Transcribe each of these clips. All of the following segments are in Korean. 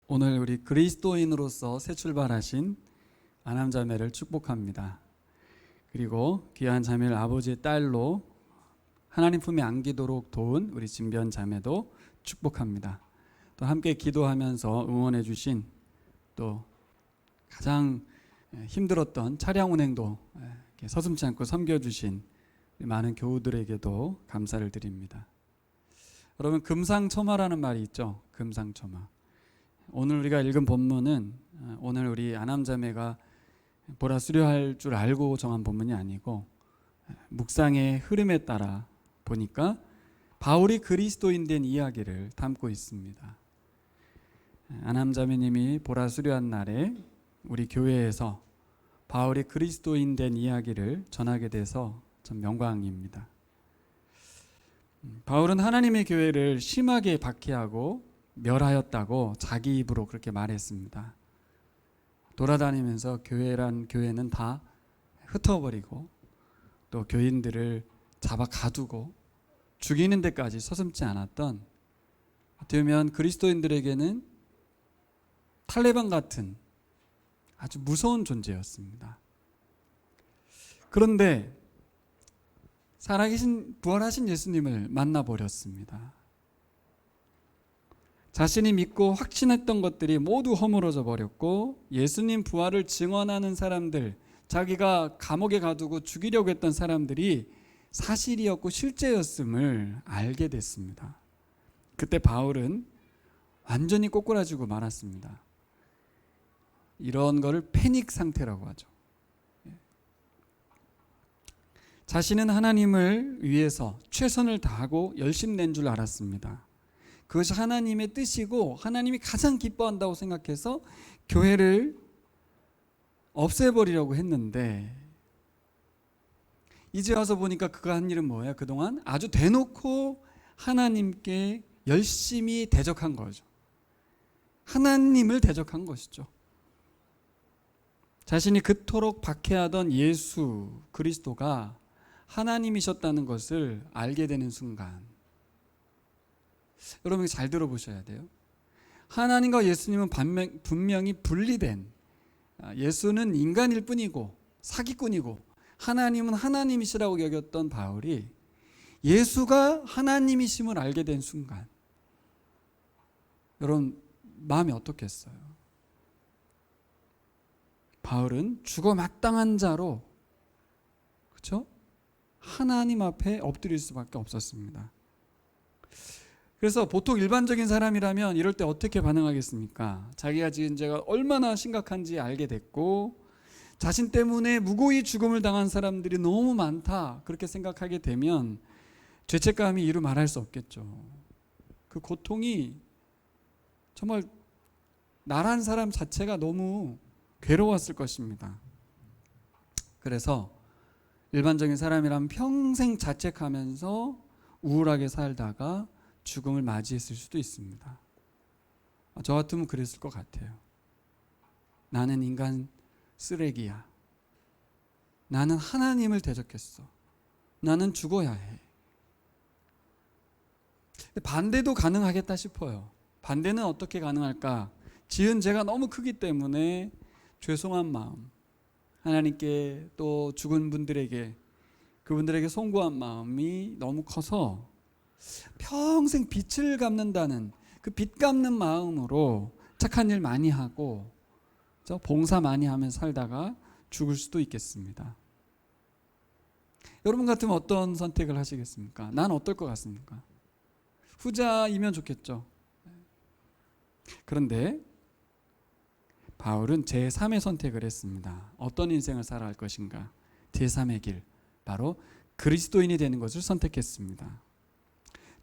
오늘 우리 그리스도인으로서 새 출발하신 아남자매를 축복합니다. 그리고 귀한 자매를 아버지의 딸로 하나님 품에 안기도록 도운 우리 진변 자매도 축복합니다. 또 함께 기도하면서 응원해 주신 또 가장 힘들었던 차량 운행도 이렇게 서슴지 않고 섬겨주신 많은 교우들에게도 감사를 드립니다. 여러분, 금상첨화라는 말이 있죠. 금상첨화. 오늘 우리가 읽은 본문은 오늘 우리 아남자매가 보라 수료할 줄 알고 정한 본문이 아니고 묵상의 흐름에 따라 보니까 바울이 그리스도인 된 이야기를 담고 있습니다. 아남자매님이 보라 수료한 날에 우리 교회에서 바울이 그리스도인 된 이야기를 전하게 돼서 참 영광입니다. 바울은 하나님의 교회를 심하게 박해하고 멸하였다고 자기 입으로 그렇게 말했습니다. 돌아다니면서 교회는 다 흩어버리고 또 교인들을 잡아 가두고 죽이는 데까지 서슴지 않았던, 어떻게 보면 그리스도인들에게는 탈레반 같은 아주 무서운 존재였습니다. 그런데 살아계신 부활하신 예수님을 만나버렸습니다. 자신이 믿고 확신했던 것들이 모두 허물어져 버렸고, 예수님 부활을 증언하는 사람들, 자기가 감옥에 가두고 죽이려고 했던 사람들이 사실이었고 실제였음을 알게 됐습니다. 그때 바울은 완전히 꼬꾸라지고 말았습니다. 이런 거를 패닉 상태라고 하죠. 자신은 하나님을 위해서 최선을 다하고 열심낸 줄 알았습니다. 그것이 하나님의 뜻이고 하나님이 가장 기뻐한다고 생각해서 교회를 없애버리려고 했는데, 이제 와서 보니까 그가 한 일은 뭐예요? 그동안 아주 대놓고 하나님께 열심히 대적한 거죠. 하나님을 대적한 것이죠. 자신이 그토록 박해하던 예수 그리스도가 하나님이셨다는 것을 알게 되는 순간, 여러분 잘 들어보셔야 돼요. 하나님과 예수님은 분명히 분리된, 예수는 인간일 뿐이고 사기꾼이고 하나님은 하나님이시라고 여겼던 바울이 예수가 하나님이심을 알게 된 순간, 여러분 마음이 어떻겠어요? 바울은 죽어 마땅한 자로, 그렇죠? 하나님 앞에 엎드릴 수밖에 없었습니다. 그래서 보통 일반적인 사람이라면 이럴 때 어떻게 반응하겠습니까? 자기가 지은 죄가 얼마나 심각한지 알게 됐고, 자신 때문에 무고히 죽음을 당한 사람들이 너무 많다, 그렇게 생각하게 되면 죄책감이 이루 말할 수 없겠죠. 그 고통이 정말 나란 사람 자체가 너무 괴로웠을 것입니다. 그래서 일반적인 사람이라면 평생 자책하면서 우울하게 살다가 죽음을 맞이했을 수도 있습니다. 저 같으면 그랬을 것 같아요. 나는 인간 쓰레기야. 나는 하나님을 대적했어. 나는 죽어야 해. 반대도 가능하겠다 싶어요. 반대는 어떻게 가능할까? 지은 죄가 너무 크기 때문에 죄송한 마음, 하나님께 또 죽은 분들에게, 그분들에게 송구한 마음이 너무 커서 평생 빚을 갚는다는 그 빚 갚는 마음으로 착한 일 많이 하고 봉사 많이 하면서 살다가 죽을 수도 있겠습니다. 여러분 같으면 어떤 선택을 하시겠습니까? 난 어떨 것 같습니까? 후자이면 좋겠죠. 그런데 바울은 제3의 선택을 했습니다. 어떤 인생을 살아야 할 것인가? 제3의 길, 바로 그리스도인이 되는 것을 선택했습니다.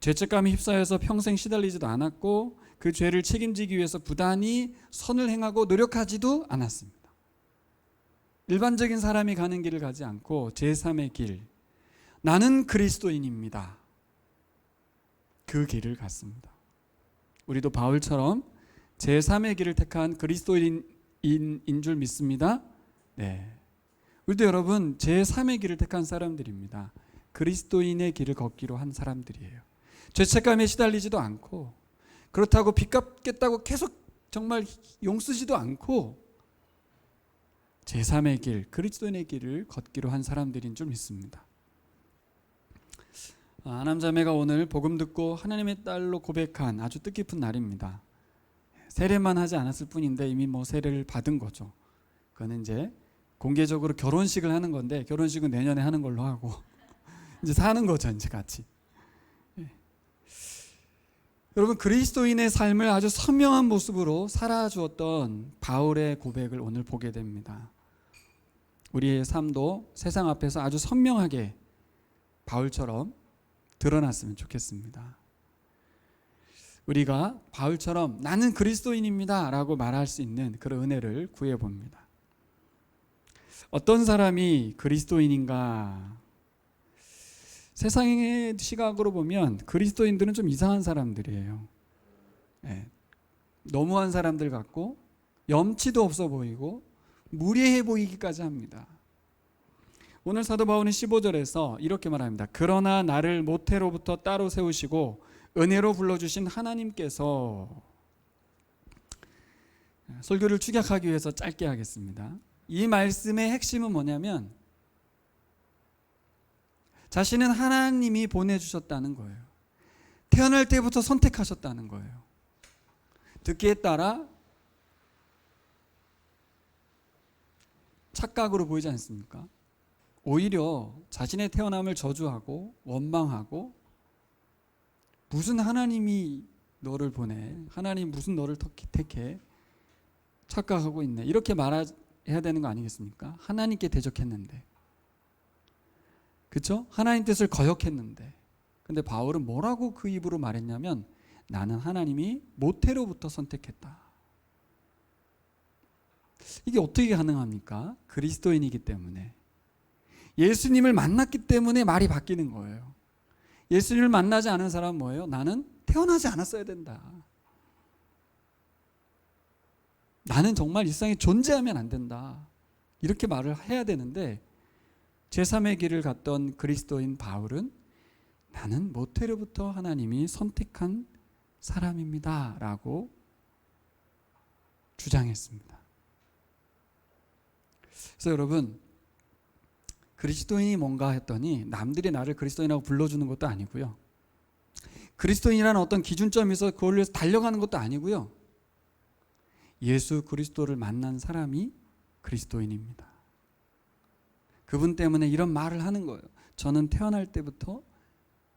죄책감이 휩싸여서 평생 시달리지도 않았고, 그 죄를 책임지기 위해서 부단히 선을 행하고 노력하지도 않았습니다. 일반적인 사람이 가는 길을 가지 않고 제3의 길, 나는 그리스도인입니다, 그 길을 갔습니다. 우리도 바울처럼 제3의 길을 택한 그리스도인인 줄 믿습니다. 네, 우리도 여러분 제3의 길을 택한 사람들입니다. 그리스도인의 길을 걷기로 한 사람들이에요. 죄책감에 시달리지도 않고, 그렇다고 빚 갚겠다고 계속 정말 용쓰지도 않고 제3의 길, 그리스도인의 길을 걷기로 한 사람들인 줄 믿습니다. 아남자매가 오늘 복음 듣고 하나님의 딸로 고백한 아주 뜻깊은 날입니다. 세례만 하지 않았을 뿐인데 이미 세례를 받은 거죠. 그거는 이제 공개적으로 결혼식을 하는 건데, 결혼식은 내년에 하는 걸로 하고 이제 사는 거죠, 이제 같이. 여러분, 그리스도인의 삶을 아주 선명한 모습으로 살아주었던 바울의 고백을 오늘 보게 됩니다. 우리의 삶도 세상 앞에서 아주 선명하게 바울처럼 드러났으면 좋겠습니다. 우리가 바울처럼 나는 그리스도인입니다 라고 말할 수 있는 그런 은혜를 구해봅니다. 어떤 사람이 그리스도인인가? 세상의 시각으로 보면 그리스도인들은 좀 이상한 사람들이에요. 너무한 사람들 같고 염치도 없어 보이고 무례해 보이기까지 합니다. 오늘 사도 바울은 15절에서 이렇게 말합니다. 그러나 나를 모태로부터 따로 세우시고 은혜로 불러주신 하나님께서, 설교를 축약하기 위해서 짧게 하겠습니다. 이 말씀의 핵심은 뭐냐면 자신은 하나님이 보내주셨다는 거예요. 태어날 때부터 선택하셨다는 거예요. 듣기에 따라 착각으로 보이지 않습니까? 오히려 자신의 태어남을 저주하고 원망하고, 무슨 하나님이 너를 보내, 하나님 무슨 너를 택해, 착각하고 있네, 이렇게 말해야 되는 거 아니겠습니까? 하나님께 대적했는데, 그렇죠? 하나님 뜻을 거역했는데. 근데 바울은 뭐라고 그 입으로 말했냐면 나는 하나님이 모태로부터 선택했다. 이게 어떻게 가능합니까? 그리스도인이기 때문에, 예수님을 만났기 때문에 말이 바뀌는 거예요. 예수님을 만나지 않은 사람은 뭐예요? 나는 태어나지 않았어야 된다. 나는 정말 이 세상에 존재하면 안 된다. 이렇게 말을 해야 되는데, 제3의 길을 갔던 그리스도인 바울은 나는 모태로부터 하나님이 선택한 사람입니다 라고 주장했습니다. 그래서 여러분, 그리스도인이 뭔가 했더니 남들이 나를 그리스도인이라고 불러주는 것도 아니고요, 그리스도인이라는 어떤 기준점이 있어서 그걸 위해서 달려가는 것도 아니고요, 예수 그리스도를 만난 사람이 그리스도인입니다. 그분 때문에 이런 말을 하는 거예요. 저는 태어날 때부터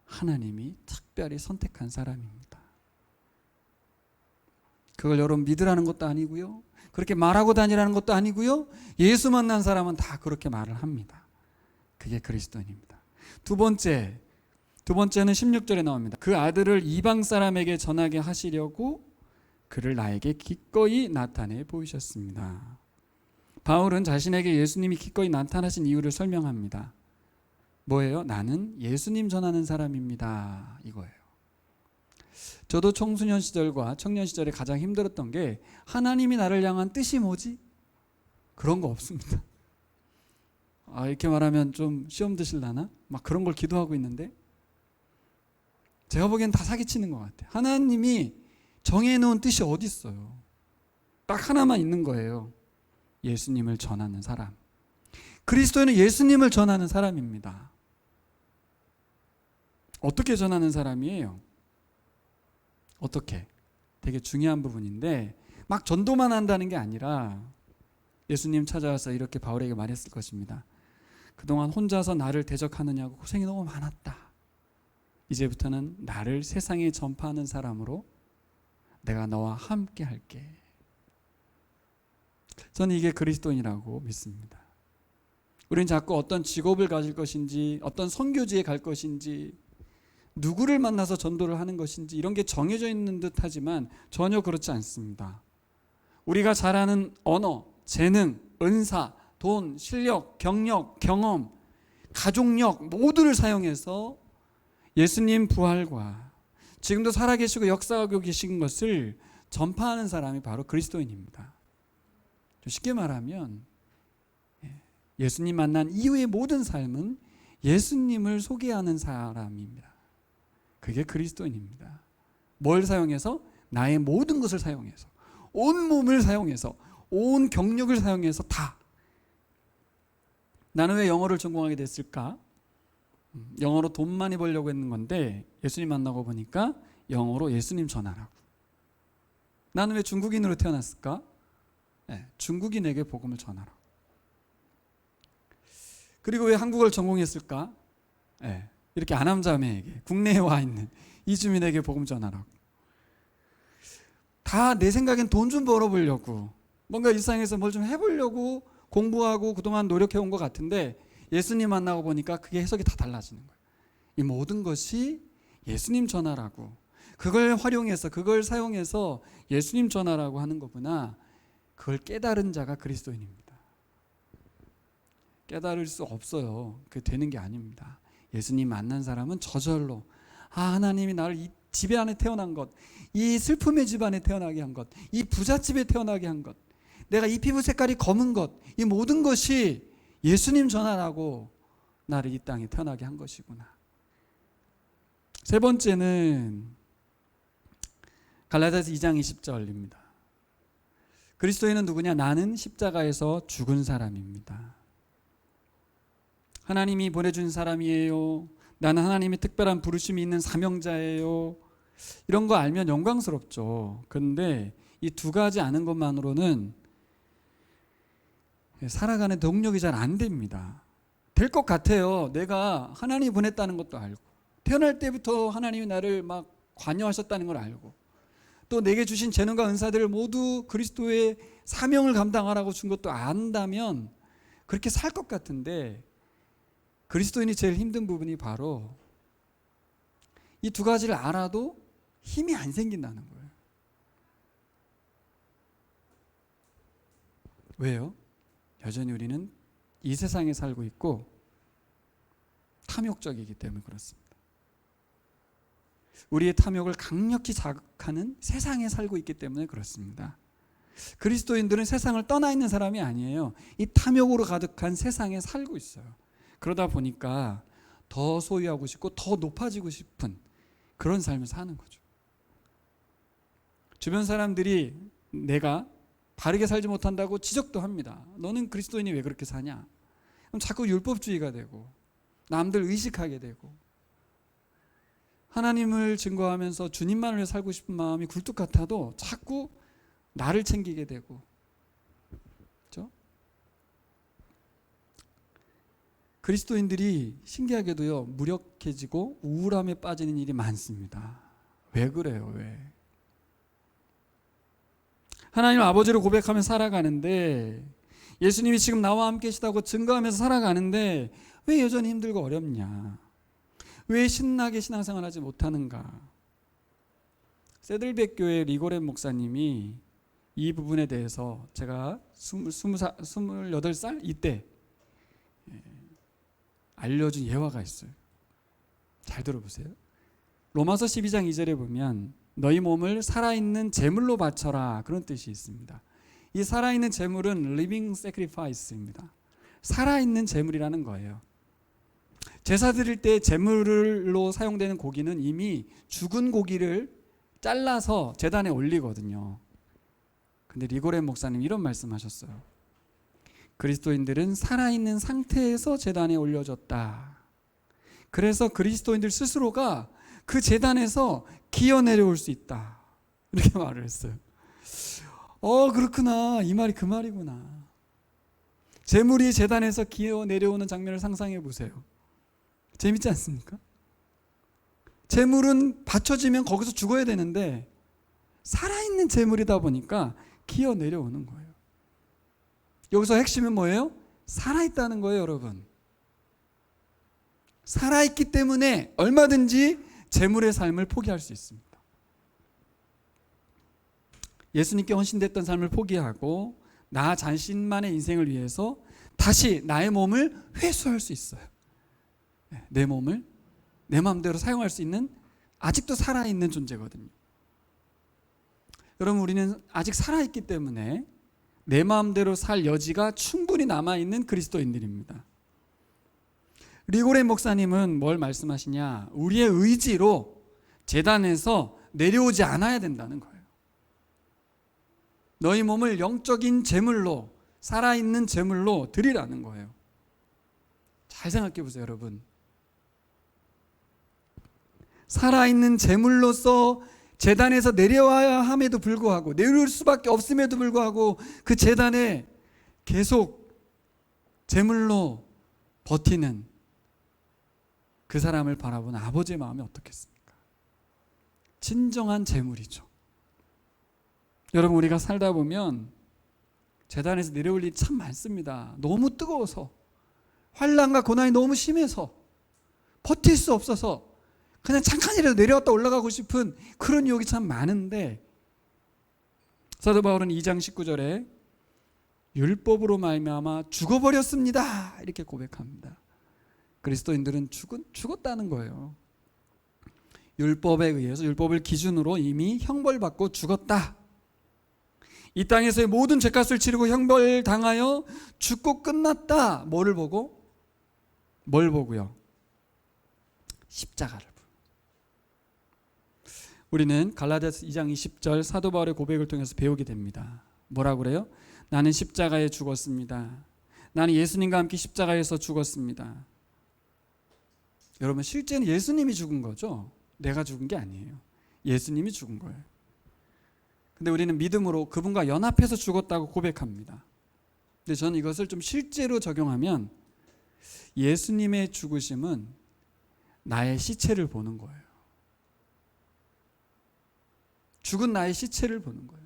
하나님이 특별히 선택한 사람입니다. 그걸 여러분 믿으라는 것도 아니고요, 그렇게 말하고 다니라는 것도 아니고요, 예수 만난 사람은 다 그렇게 말을 합니다. 그게 그리스도인입니다. 두 번째는 16절에 나옵니다. 그 아들을 이방 사람에게 전하게 하시려고 그를 나에게 기꺼이 나타내 보이셨습니다. 바울은 자신에게 예수님이 기꺼이 나타나신 이유를 설명합니다. 뭐예요? 나는 예수님 전하는 사람입니다, 이거예요. 저도 청소년 시절과 청년 시절에 가장 힘들었던 게, 하나님이 나를 향한 뜻이 뭐지? 그런 거 없습니다. 이렇게 말하면 좀 시험 드실라나? 막 그런 걸 기도하고 있는데, 제가 보기엔 다 사기치는 것 같아요. 하나님이 정해놓은 뜻이 어디 있어요? 딱 하나만 있는 거예요. 예수님을 전하는 사람. 그리스도인은 예수님을 전하는 사람입니다. 어떻게 전하는 사람이에요? 어떻게? 되게 중요한 부분인데, 막 전도만 한다는 게 아니라 예수님 찾아와서 이렇게 바울에게 말했을 것입니다. 그동안 혼자서 나를 대적하느냐고 고생이 너무 많았다. 이제부터는 나를 세상에 전파하는 사람으로 내가 너와 함께 할게. 저는 이게 그리스도인이라고 믿습니다. 우리는 자꾸 어떤 직업을 가질 것인지, 어떤 선교지에 갈 것인지, 누구를 만나서 전도를 하는 것인지, 이런 게 정해져 있는 듯 하지만 전혀 그렇지 않습니다. 우리가 잘하는 언어, 재능, 은사, 돈, 실력, 경력, 경험, 가족력 모두를 사용해서 예수님 부활과 지금도 살아계시고 역사하고 계신 것을 전파하는 사람이 바로 그리스도인입니다. 쉽게 말하면 예수님 만난 이후의 모든 삶은 예수님을 소개하는 사람입니다. 그게 그리스도인입니다. 뭘 사용해서? 나의 모든 것을 사용해서, 온 몸을 사용해서, 온 경력을 사용해서 다. 나는 왜 영어를 전공하게 됐을까? 영어로 돈 많이 벌려고 했는 건데 예수님 만나고 보니까 영어로 예수님 전하라고. 나는 왜 중국인으로 태어났을까? 네, 중국인에게 복음을 전하라고. 그리고 왜 한국어를 전공했을까? 네, 이렇게 아남자매에게, 국내에 와 있는 이주민에게 복음 전하라고. 다 내 생각엔 돈 좀 벌어보려고, 뭔가 일상에서 뭘 좀 해보려고 공부하고 그동안 노력해온 것 같은데 예수님 만나고 보니까 그게 해석이 다 달라지는 거예요. 이 모든 것이 예수님 전하라고, 그걸 활용해서, 그걸 사용해서 예수님 전하라고 하는 거구나. 그걸 깨달은 자가 그리스도인입니다. 깨달을 수 없어요. 그게 되는 게 아닙니다. 예수님 만난 사람은 저절로, 하나님이 나를 이 집에 안에 태어난 것, 이 슬픔의 집안에 태어나게 한 것, 이 부잣집에 태어나게 한 것, 내가 이 피부 색깔이 검은 것, 이 모든 것이 예수님 전하라고 나를 이 땅에 태어나게 한 것이구나. 세 번째는 갈라디아서 2장 20절입니다. 그리스도인은 누구냐? 나는 십자가에서 죽은 사람입니다. 하나님이 보내준 사람이에요. 나는 하나님의 특별한 부르심이 있는 사명자예요. 이런 거 알면 영광스럽죠. 그런데 이 두 가지 아는 것만으로는 살아가는 동력이 잘 안 됩니다. 될 것 같아요. 내가 하나님이 보냈다는 것도 알고, 태어날 때부터 하나님이 나를 막 관여하셨다는 걸 알고, 또 내게 주신 재능과 은사들을 모두 그리스도의 사명을 감당하라고 준 것도 안다면 그렇게 살 것 같은데, 그리스도인이 제일 힘든 부분이 바로 이 두 가지를 알아도 힘이 안 생긴다는 거예요. 왜요? 여전히 우리는 이 세상에 살고 있고 탐욕적이기 때문에 그렇습니다. 우리의 탐욕을 강력히 자극하는 세상에 살고 있기 때문에 그렇습니다. 그리스도인들은 세상을 떠나 있는 사람이 아니에요. 이 탐욕으로 가득한 세상에 살고 있어요. 그러다 보니까 더 소유하고 싶고 더 높아지고 싶은 그런 삶을 사는 거죠. 주변 사람들이 내가 바르게 살지 못한다고 지적도 합니다. 너는 그리스도인이 왜 그렇게 사냐? 그럼 자꾸 율법주의가 되고 남들 의식하게 되고, 하나님을 증거하면서 주님만을 위해 살고 싶은 마음이 굴뚝 같아도 자꾸 나를 챙기게 되고, 그렇죠? 그리스도인들이 신기하게도요, 무력해지고 우울함에 빠지는 일이 많습니다. 왜 그래요? 왜? 하나님 아버지를 고백하며 살아가는데, 예수님이 지금 나와 함께 계시다고 증거하면서 살아가는데 왜 여전히 힘들고 어렵냐? 왜 신나게 신앙생활하지 못하는가? 세들백 교회 리고렌 목사님이 이 부분에 대해서 제가 28살 이때 알려준 예화가 있어요. 잘 들어보세요. 로마서 12장 2절에 보면 너희 몸을 살아있는 제물로 바쳐라, 그런 뜻이 있습니다. 이 살아있는 제물은 living sacrifice입니다. 살아있는 제물이라는 거예요. 제사 드릴 때 제물로 사용되는 고기는 이미 죽은 고기를 잘라서 제단에 올리거든요. 근데 리고렌 목사님 이런 말씀하셨어요. 그리스도인들은 살아있는 상태에서 제단에 올려졌다. 그래서 그리스도인들 스스로가 그 제단에서 기어 내려올 수 있다, 이렇게 말을 했어요. 그렇구나, 이 말이 그 말이구나. 제물이 제단에서 기어 내려오는 장면을 상상해 보세요. 재밌지 않습니까? 제물은 받쳐지면 거기서 죽어야 되는데 살아있는 제물이다 보니까 기어 내려오는 거예요. 여기서 핵심은 뭐예요? 살아있다는 거예요, 여러분. 살아있기 때문에 얼마든지 제물의 삶을 포기할 수 있습니다. 예수님께 헌신됐던 삶을 포기하고 나 자신만의 인생을 위해서 다시 나의 몸을 회수할 수 있어요. 내 몸을 내 마음대로 사용할 수 있는, 아직도 살아있는 존재거든요. 여러분, 우리는 아직 살아있기 때문에 내 마음대로 살 여지가 충분히 남아있는 그리스도인들입니다. 리고렌 목사님은 뭘 말씀하시냐? 우리의 의지로 제단에서 내려오지 않아야 된다는 거예요. 너희 몸을 영적인 제물로, 살아있는 제물로 드리라는 거예요. 잘 생각해 보세요, 여러분. 살아있는 제물로서 제단에서 내려와야 함에도 불구하고, 내려올 수밖에 없음에도 불구하고 그 제단에 계속 제물로 버티는 그 사람을 바라보는 아버지의 마음이 어떻겠습니까? 진정한 제물이죠. 여러분, 우리가 살다 보면 제단에서 내려올 일이 참 많습니다. 너무 뜨거워서, 환난과 고난이 너무 심해서, 버틸 수 없어서 그냥 잠깐이라도 내려왔다 올라가고 싶은 그런 유혹이 참 많은데, 사도 바울은 2장 19절에 율법으로 말미암아 죽어버렸습니다 이렇게 고백합니다. 그리스도인들은 죽었다는 거예요. 율법에 의해서, 율법을 기준으로 이미 형벌받고 죽었다. 이 땅에서의 모든 죄값을 치르고 형벌당하여 죽고 끝났다. 뭐를 보고? 뭘 보고요? 십자가를. 우리는 갈라디아서 2장 20절 사도 바울의 고백을 통해서 배우게 됩니다. 뭐라고 그래요? 나는 십자가에 죽었습니다. 나는 예수님과 함께 십자가에서 죽었습니다. 여러분, 실제는 예수님이 죽은 거죠. 내가 죽은 게 아니에요. 예수님이 죽은 거예요. 근데 우리는 믿음으로 그분과 연합해서 죽었다고 고백합니다. 근데 저는 이것을 좀 실제로 적용하면 예수님의 죽으심은 나의 시체를 보는 거예요. 죽은 나의 시체를 보는 거예요.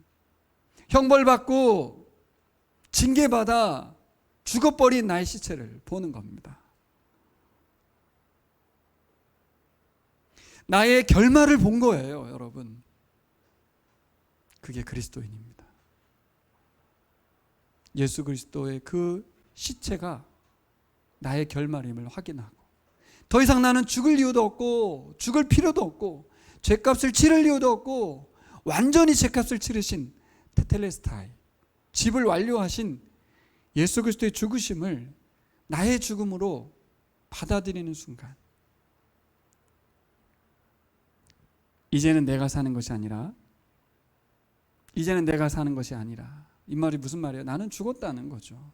형벌받고 징계받아 죽어버린 나의 시체를 보는 겁니다. 나의 결말을 본 거예요, 여러분. 그게 그리스도인입니다. 예수 그리스도의 그 시체가 나의 결말임을 확인하고, 더 이상 나는 죽을 이유도 없고 죽을 필요도 없고 죄값을 치를 이유도 없고, 완전히 죄값을 치르신 테텔레스타이, 집을 완료하신 예수 그리스도의 죽으심을 나의 죽음으로 받아들이는 순간, 이제는 내가 사는 것이 아니라, 이제는 내가 사는 것이 아니라, 이 말이 무슨 말이에요? 나는 죽었다는 거죠.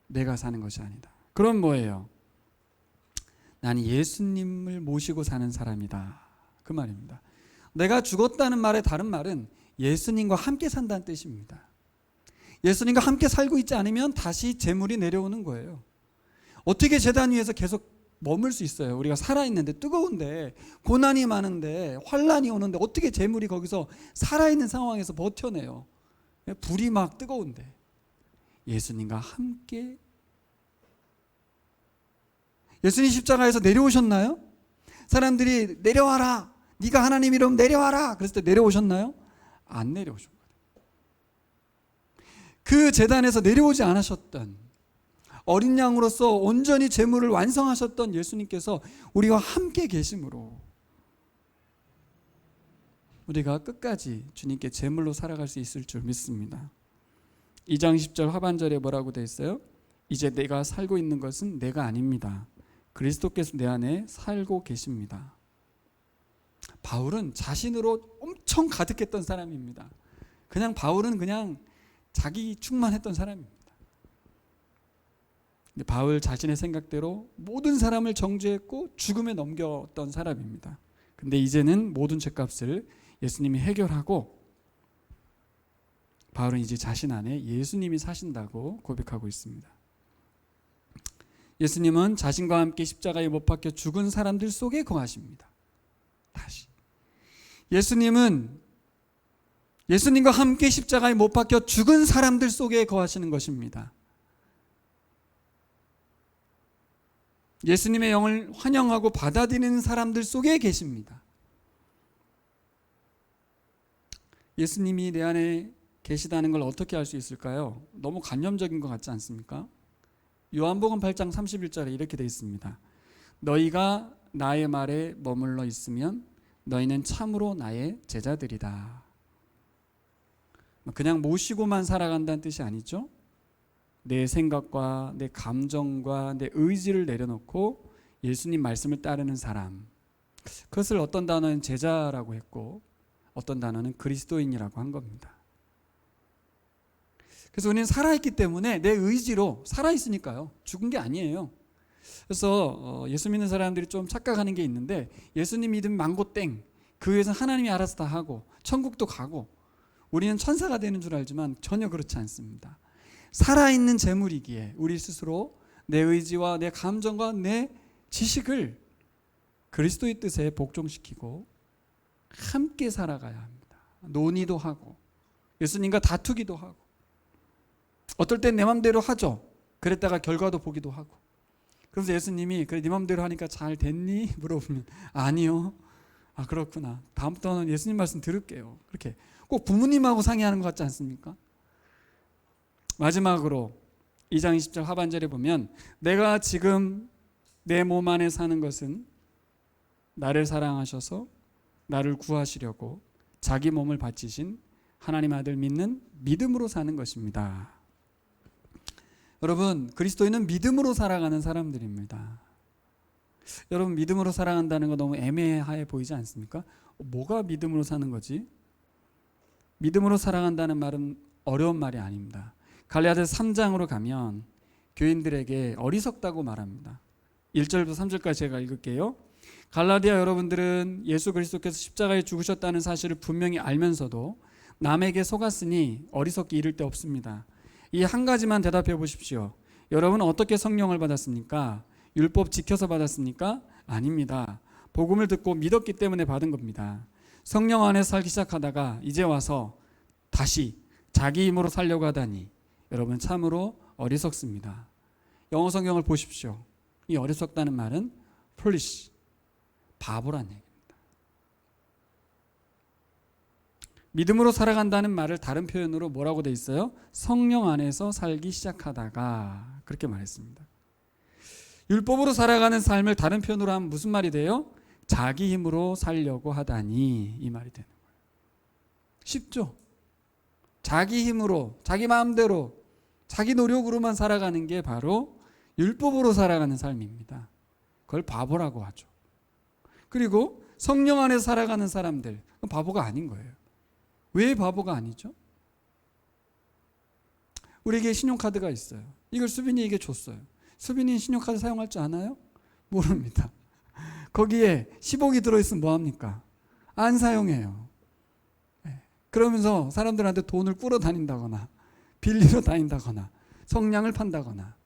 내가 사는 것이 아니다. 그럼 뭐예요? 나는 예수님을 모시고 사는 사람이다, 그 말입니다. 내가 죽었다는 말의 다른 말은 예수님과 함께 산다는 뜻입니다. 예수님과 함께 살고 있지 않으면 다시 재물이 내려오는 거예요. 어떻게 제단 위에서 계속 머물 수 있어요? 우리가 살아있는데, 뜨거운데, 고난이 많은데, 환난이 오는데 어떻게 재물이 거기서 살아있는 상황에서 버텨내요? 불이 막 뜨거운데. 예수님과 함께. 예수님 십자가에서 내려오셨나요? 사람들이 내려와라, 네가 하나님 이름 내려와라 그랬을 때 내려오셨나요? 안 내려오신 거예요. 그 제단에서 내려오지 않으셨던, 어린 양으로서 온전히 제물을 완성하셨던 예수님께서 우리와 함께 계심으로 우리가 끝까지 주님께 제물로 살아갈 수 있을 줄 믿습니다. 2장 10절 하반절에 뭐라고 되어 있어요? 이제 내가 살고 있는 것은 내가 아닙니다. 그리스도께서 내 안에 살고 계십니다. 바울은 자신으로 엄청 가득했던 사람입니다. 바울은 그냥 자기 충만했던 사람입니다. 근데 바울 자신의 생각대로 모든 사람을 정죄했고 죽음에 넘겼던 사람입니다. 근데 이제는 모든 죄값을 예수님이 해결하고, 바울은 이제 자신 안에 예수님이 사신다고 고백하고 있습니다. 예수님은 자신과 함께 십자가에 못 박혀 죽은 사람들 속에 거하십니다. 다시, 예수님은 예수님과 함께 십자가에 못 박혀 죽은 사람들 속에 거하시는 것입니다. 예수님의 영을 환영하고 받아들이는 사람들 속에 계십니다. 예수님이 내 안에 계시다는 걸 어떻게 알 수 있을까요? 너무 관념적인 것 같지 않습니까? 요한복음 8장 31절에 이렇게 되어 있습니다. 너희가 나의 말에 머물러 있으면 너희는 참으로 나의 제자들이다. 그냥 모시고만 살아간다는 뜻이 아니죠. 내 생각과 내 감정과 내 의지를 내려놓고 예수님 말씀을 따르는 사람, 그것을 어떤 단어는 제자라고 했고 어떤 단어는 그리스도인이라고 한 겁니다. 그래서 우리는 살아있기 때문에 내 의지로 살아있으니까요. 죽은 게 아니에요. 그래서 예수 믿는 사람들이 좀 착각하는 게 있는데, 예수님 믿으면 망고 땡, 그 위에서 하나님이 알아서 다 하고 천국도 가고 우리는 천사가 되는 줄 알지만 전혀 그렇지 않습니다. 살아있는 재물이기에 우리 스스로 내 의지와 내 감정과 내 지식을 그리스도의 뜻에 복종시키고 함께 살아가야 합니다. 논의도 하고 예수님과 다투기도 하고, 어떨 땐 내 맘대로 하죠. 그랬다가 결과도 보기도 하고. 그래서 예수님이 그래 네 맘대로 하니까 잘 됐니? 물어보면 아니요. 아 그렇구나. 다음부터는 예수님 말씀 들을게요. 그렇게 꼭 부모님하고 상의하는 것 같지 않습니까? 마지막으로 2장 20절 하반절에 보면, 내가 지금 내 몸 안에 사는 것은 나를 사랑하셔서 나를 구하시려고 자기 몸을 바치신 하나님 아들 믿는 믿음으로 사는 것입니다. 여러분, 그리스도인은 믿음으로 살아가는 사람들입니다. 여러분, 믿음으로 살아간다는 거 너무 애매해 보이지 않습니까? 뭐가 믿음으로 사는 거지? 믿음으로 살아간다는 말은 어려운 말이 아닙니다. 갈라디아서 3장으로 가면 교인들에게 어리석다고 말합니다. 1절부터 3절까지 제가 읽을게요. 갈라디아 여러분들은 예수 그리스도께서 십자가에 죽으셨다는 사실을 분명히 알면서도 남에게 속았으니 어리석기 이를 데 없습니다. 이 한 가지만 대답해 보십시오. 여러분은 어떻게 성령을 받았습니까? 율법 지켜서 받았습니까? 아닙니다. 복음을 듣고 믿었기 때문에 받은 겁니다. 성령 안에서 살기 시작하다가 이제 와서 다시 자기 힘으로 살려고 하다니 여러분 참으로 어리석습니다. 영어 성경을 보십시오. 이 어리석다는 말은 foolish, 바보란 얘기입니다. 믿음으로 살아간다는 말을 다른 표현으로 뭐라고 돼 있어요? 성령 안에서 살기 시작하다가, 그렇게 말했습니다. 율법으로 살아가는 삶을 다른 표현으로 하면 무슨 말이 돼요? 자기 힘으로 살려고 하다니, 이 말이 되는 거예요. 쉽죠? 자기 힘으로, 자기 마음대로, 자기 노력으로만 살아가는 게 바로 율법으로 살아가는 삶입니다. 그걸 바보라고 하죠. 그리고 성령 안에서 살아가는 사람들, 그건 바보가 아닌 거예요. 왜 바보가 아니죠? 우리에게 신용카드가 있어요. 이걸 수빈이에게 줬어요. 수빈이는 신용카드 사용할 줄 아나요? 모릅니다. 거기에 10억이 들어있으면 뭐합니까? 안 사용해요. 그러면서 사람들한테 돈을 꾸러 다닌다거나 빌리러 다닌다거나 성냥을 판다거나.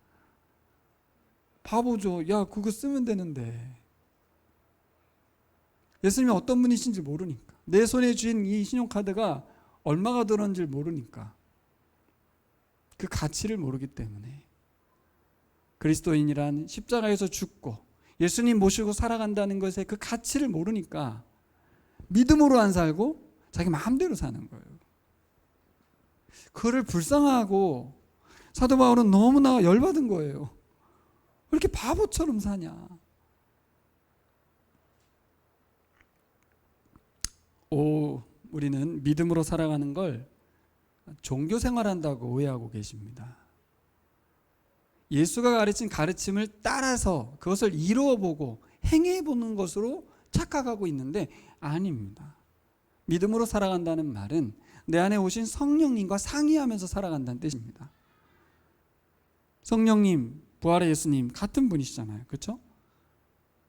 바보죠. 야, 그거 쓰면 되는데. 예수님이 어떤 분이신지 모르니까, 내 손에 쥔 이 신용카드가 얼마가 들었는지 모르니까, 그 가치를 모르기 때문에 그리스도인이란 십자가에서 죽고 예수님 모시고 살아간다는 것의 그 가치를 모르니까 믿음으로 안 살고 자기 마음대로 사는 거예요. 그거를 불쌍하고 사도 바울은 너무나 열받은 거예요. 왜 이렇게 바보처럼 사냐. 우리는 믿음으로 살아가는 걸 종교 생활한다고 오해하고 계십니다. 예수가 가르친 가르침을 따라서 그것을 이루어보고 행해보는 것으로 착각하고 있는데 아닙니다. 믿음으로 살아간다는 말은 내 안에 오신 성령님과 상의하면서 살아간다는 뜻입니다. 성령님, 부활의 예수님 같은 분이시잖아요. 그렇죠?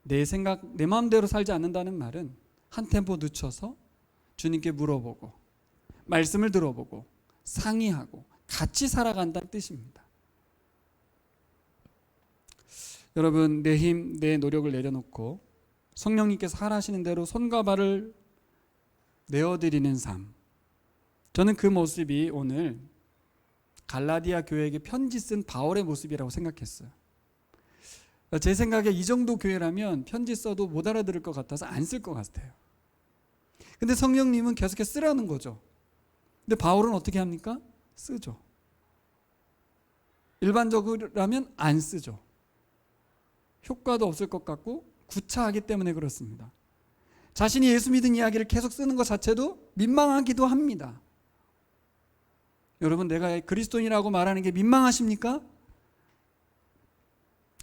내 생각, 내 마음대로 살지 않는다는 말은 한 템포 늦춰서 주님께 물어보고 말씀을 들어보고 상의하고 같이 살아간다는 뜻입니다. 여러분, 내 힘, 내 노력을 내려놓고 성령님께서 하라시는 대로 손과 발을 내어드리는 삶, 저는 그 모습이 오늘 갈라디아 교회에게 편지 쓴 바울의 모습이라고 생각했어요. 제 생각에 이 정도 교회라면 편지 써도 못 알아들을 것 같아서 안 쓸 것 같아요. 근데 성령님은 계속해서 쓰라는 거죠. 근데 바울은 어떻게 합니까? 쓰죠. 일반적으로라면 안 쓰죠. 효과도 없을 것 같고 구차하기 때문에 그렇습니다. 자신이 예수 믿은 이야기를 계속 쓰는 것 자체도 민망하기도 합니다. 여러분, 내가 그리스도인이라고 말하는 게 민망하십니까?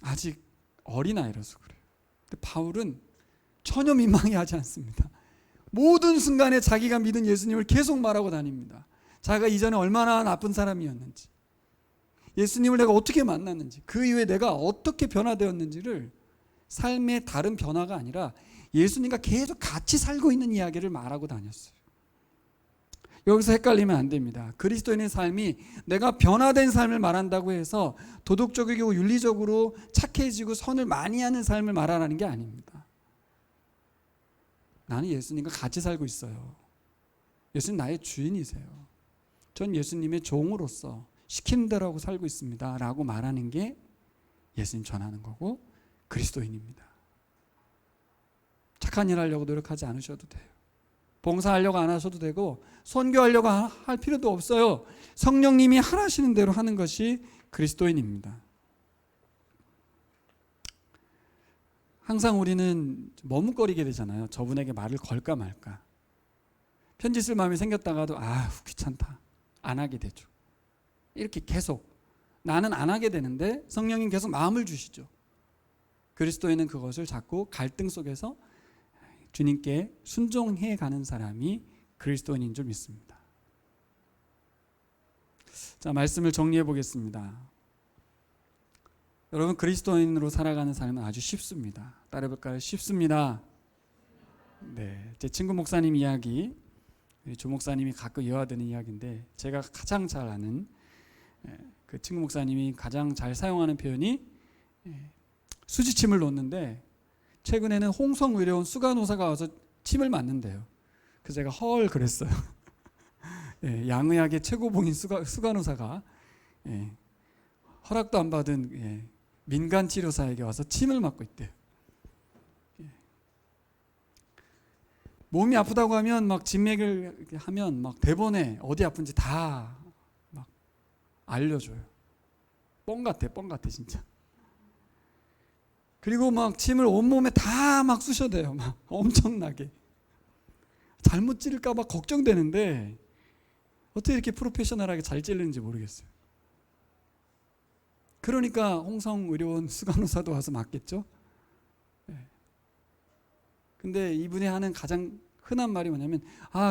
아직 어린아이라서 그래요. 근데 바울은 전혀 민망해하지 않습니다. 모든 순간에 자기가 믿은 예수님을 계속 말하고 다닙니다. 자기가 이전에 얼마나 나쁜 사람이었는지, 예수님을 내가 어떻게 만났는지, 그 이후에 내가 어떻게 변화되었는지를, 삶의 다른 변화가 아니라 예수님과 계속 같이 살고 있는 이야기를 말하고 다녔어요. 여기서 헷갈리면 안 됩니다. 그리스도인의 삶이 내가 변화된 삶을 말한다고 해서 도덕적이고 윤리적으로 착해지고 선을 많이 하는 삶을 말하라는 게 아닙니다. 나는 예수님과 같이 살고 있어요. 예수님 나의 주인이세요. 전 예수님의 종으로서 시키는 대로 하고 살고 있습니다 라고 말하는 게 예수님 전하는 거고 그리스도인입니다. 착한 일 하려고 노력하지 않으셔도 돼요. 봉사하려고 안 하셔도 되고 선교하려고 할 필요도 없어요. 성령님이 하시는 대로 하는 것이 그리스도인입니다. 항상 우리는 머뭇거리게 되잖아요. 저분에게 말을 걸까 말까. 편지 쓸 마음이 생겼다가도 귀찮다. 안 하게 되죠. 이렇게 계속 나는 안 하게 되는데 성령님 계속 마음을 주시죠. 그리스도인은 그것을 자꾸 갈등 속에서 주님께 순종해 가는 사람이 그리스도인인 줄 믿습니다. 자, 말씀을 정리해 보겠습니다. 여러분, 그리스도인으로 살아가는 삶은 아주 쉽습니다. 따라해볼까요? 쉽습니다. 네, 제 친구 목사님 이야기, 조 목사님이 가끔 이어드는 이야기인데, 제가 가장 잘 아는 그 친구 목사님이 가장 잘 사용하는 표현이 수지침을 놓는데, 최근에는 홍성의료원 수간호사가 와서 침을 맞는데요. 그래서 제가 헐 그랬어요. 양의학의 최고봉인 수간호사가 허락도 안 받은 민간 치료사에게 와서 침을 맞고 있대요. 몸이 아프다고 하면 막 진맥을 하면 막 대본에 어디 아픈지 다 막 알려줘요. 뻥 같아 진짜. 그리고 막 침을 온몸에 다 막 쑤셔대요. 막 엄청나게. 잘못 찌를까 봐 걱정되는데 어떻게 이렇게 프로페셔널하게 잘 찌르는지 모르겠어요. 그러니까 홍성의료원 수간호사도 와서 맞겠죠. 근데 이분이 하는 가장 흔한 말이 뭐냐면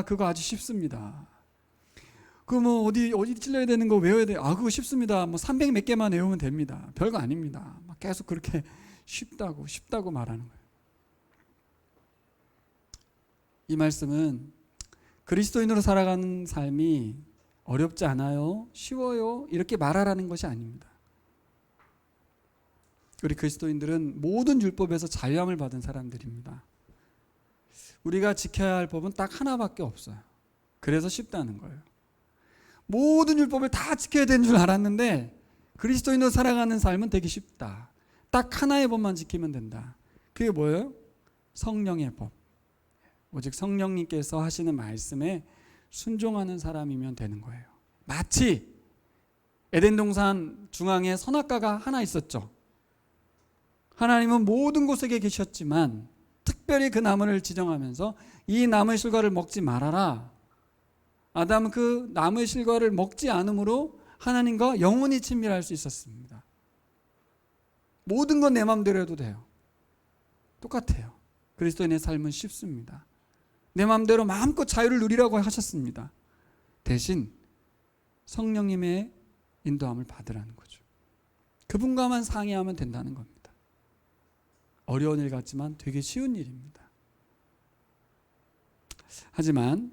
그거 아주 쉽습니다. 그거 뭐 어디 찔러야 되는 거 외워야 돼. 그거 쉽습니다. 뭐 300 몇 개만 외우면 됩니다. 별거 아닙니다. 막 계속 그렇게 쉽다고 말하는 거예요. 이 말씀은 그리스도인으로 살아가는 삶이 어렵지 않아요, 쉬워요 이렇게 말하라는 것이 아닙니다. 우리 그리스도인들은 모든 율법에서 자유함을 받은 사람들입니다. 우리가 지켜야 할 법은 딱 하나밖에 없어요. 그래서 쉽다는 거예요. 모든 율법을 다 지켜야 되는 줄 알았는데 그리스도인으로 살아가는 삶은 되게 쉽다. 딱 하나의 법만 지키면 된다. 그게 뭐예요? 성령의 법. 오직 성령님께서 하시는 말씀에 순종하는 사람이면 되는 거예요. 마치 에덴 동산 중앙에 선악과가 하나 있었죠. 하나님은 모든 곳에 계셨지만 특별히 그 나무를 지정하면서 이 나무의 실과를 먹지 말아라. 아담은 그 나무의 실과를 먹지 않으므로 하나님과 영원히 친밀할 수 있었습니다. 모든 건 내 마음대로 해도 돼요. 똑같아요. 그리스도인의 삶은 쉽습니다. 내 마음대로 마음껏 자유를 누리라고 하셨습니다. 대신 성령님의 인도함을 받으라는 거죠. 그분과만 상의하면 된다는 겁니다. 어려운 일 같지만 되게 쉬운 일입니다. 하지만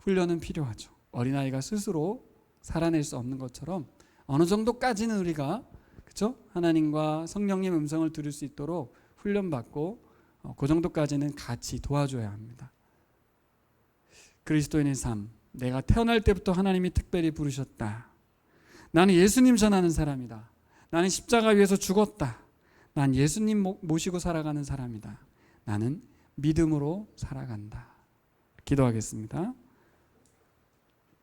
훈련은 필요하죠. 어린아이가 스스로 살아낼 수 없는 것처럼 어느 정도까지는 우리가 그렇죠? 하나님과 성령님 음성을 들을 수 있도록 훈련받고 그 정도까지는 같이 도와줘야 합니다. 그리스도인의 삶, 내가 태어날 때부터 하나님이 특별히 부르셨다. 나는 예수님 전하는 사람이다. 나는 십자가 위에서 죽었다. 난 예수님 모시고 살아가는 사람이다. 나는 믿음으로 살아간다. 기도하겠습니다.